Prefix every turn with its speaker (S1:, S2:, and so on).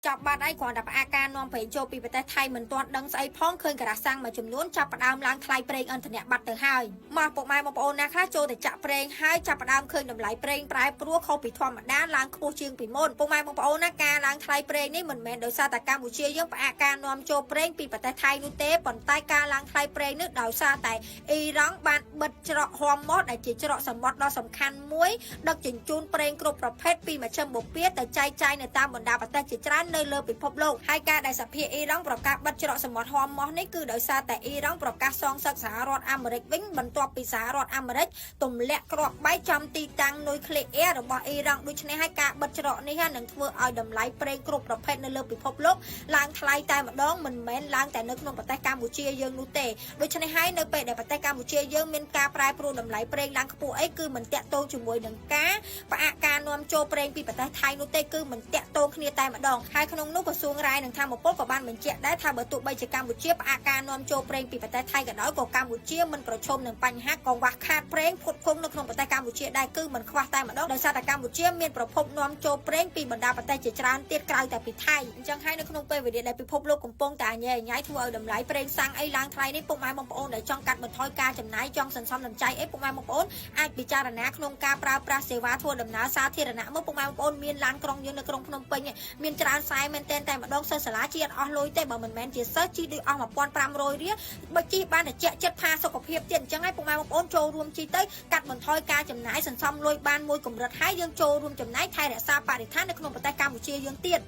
S1: ចាប់បាត់ឯងគ្រាន់តែផ្អាកការនាំប្រេងចូលពីប្រទេសថៃមិនទាន់ដឹងស្អីផងឃើញការ៉ាសាំងមួយចំនួនចាប់ផ្ដើមឡើងថ្លៃប្រេងឥន្ធនៈបាត់ទៅហើយមកពុកម៉ែបងប្អូនណាខ្លះចូលទៅចាក់ប្រេងហើយចាប់ផ្ដើមឃើញតម្លៃប្រេងប្រែប្រួលខុសពីធម្មតាឡើងខ្ពស់ជាងពីមុនពុកម៉ែបងប្អូនណាការឡើងថ្លៃប្រេងនេះមិនមែនដោយសារតែកម្ពុជាយើងផ្អាកការនាំចូលប្រេងពីប្រទេសថៃនោះទេប៉ុន្តែការឡើងថ្លៃប្រេងនេះដោយសារតែអ៊ីរ៉ង់បានបិទច្រកហមម៉ូតដែលជាច្រកសមុទ្រដ៏សំខាន់មួយដឹកជញ្ជូនប្រេងគ្រប់ប្រភេទពីមជ្ឈមបូព៌ាទៅចែកចាយនៅតាមបណ្ដាប្រទេសជាច្រើននៅលើពិភពលោកហើយការដែលសភាអ៊ីរ៉ង់ប្រកាសបិទច្រកសមុទ្រហមម៉ូតនេះគឺដោយសារតែអ៊ីរ៉ង់ប្រកាសសងសឹកសហរដ្ឋអាមេរិកវិញបន្ទាប់ពីសហរដ្ឋអាមេរិកទម្លាក់គ្រាប់បែកចំទីតាំងនុយក្លេអ៊ែររបស់អ៊ីរ៉ង់ដូច្នេះហើយការបិទច្រកនេះនឹងធ្វើឲ្យតម្លៃប្រេងគ្រប់ប្រភេទនៅលើពិភពលោកឡើងថ្លៃតែម្ដងមិនមែនឡើងតែនៅក្នុងប្រទេសកម្ពុជាយើងនោះទេដូច្នេះហើយនៅពេលដែលប្រទេសកម្ពុជាយើងមានការប្រែប្រួលតម្លៃប្រេងឡើងខ្ពស់អីគឺមិនតាក់ទងជាមួយនឹងការផ្អាកការនាំចូលប្រេងពីប្រទេសថៃនោះទេគឺមិនតាក់ទងគ្នាតែម្ដងហើយក្នុងនោះក្រសួងរាយនឹងធម្មពលក៏បានបញ្ជាក់ដែរថាបើទោះបីជាកម្ពុជាផ្អាកការនាំចូលប្រេងពីប្រទេសថៃក៏ដោយក៏កម្ពុជាមិនប្រឈមនឹងបញ្ហាកង្វះខាតប្រេងផ្គត់ផ្គង់នៅក្នុងប្រទេសកម្ពុជាដែរគឺមិនខ្វះតែម្ដងដោយសារតែកម្ពុជាមានប្រភពនាំចូលប្រេងពីបណ្ដាប្រទេសជាច្រើនទៀតក្រៅតែពីថៃអញ្ចឹងហើយនៅក្នុងពេលវេលាដែលពិភពលោកកំពុងតែញ៉ៃញ៉ៃធ្វើឲ្យតម្លៃប្រេងសាំងអីឡើងថ្លៃនេះពុកម៉ែបងប្អូនដែលចង់កាត់បន្ថយការចំណាយចង់សន្សំសំចៃអីពុកម៉ែបងប្អូនអាចពិចារណាក្នុងការប្រើប្រាស់សេវាធ្វើដំណើរសាធារណៈមើលពុកម៉ែបងប្អូនមានឡានក្រុងយើងនៅក្រុងភ្នំពេញមានច្រើនខ្សែមែនតែម្ដងសិស្សសាលាជិះអត់អស់លុយទេបើមិនមែនជាសិស្សជិះដូចអស់1500រៀលបើជិះបានតែចិត្តផាសុខភាពទៀតអញ្ចឹងហើយពុកម៉ែបងប្អូនចូលរួមជិះទៅកាត់បន្ថយការចំណាយសន្សំលុយបានមួយកម្រិតហើយយើងចូលរួមចំណែកថែរក្សាបរិស្ថាននៅក្នុងប្រទេសកម្ពុជាយើងទៀត